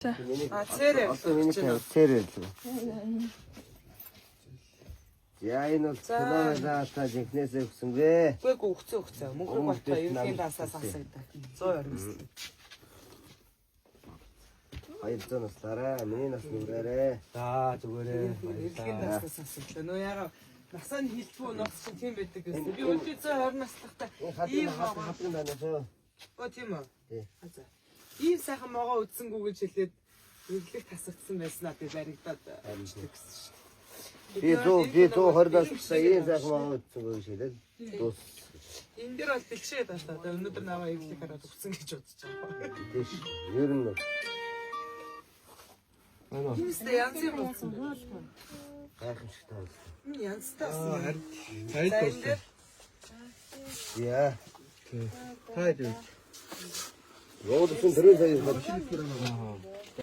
цээрээ. Одоо миний цээрээ л. Яа энэ цэнаа та жинхнээсээ өгсөнгүй. Үгүй өгцөө. Мөнгө болтоо ерөнхийн даасаас асагдаа. 120. 200 наслаараа миний нас нүрээрээ. За зүгээрээ. Ерөнхийн даасаас асагдаа. Нөө яга насаа нь хилтгүү нууц чинь тийм байдаг гэсэн. Би өөдөө 120 наслахтаа ийм хатын байна шүү. Оо тийм үү? Тий. За. Ийм сайхан могоо үдсэнгүү гэж хэлээд өглөг тасагдсан байснаа би баригдаад амждаг гэсэн шүү. Би 120 наслаа ийм сайхан могоо үдсэнгүү гэж хэлээд дуус. Энэ дээр бол бэлшээд байна та. Өнөөдөр наваа эвлэг хараад үдсэн гэж бодож байгаа. Тийш. Ер нь Юмстай янз юм болсон байна. гайхамшиг таа. Янзтай. Харин цайд болсон. Яа. Цайд үү. Роодсон төрөө сая.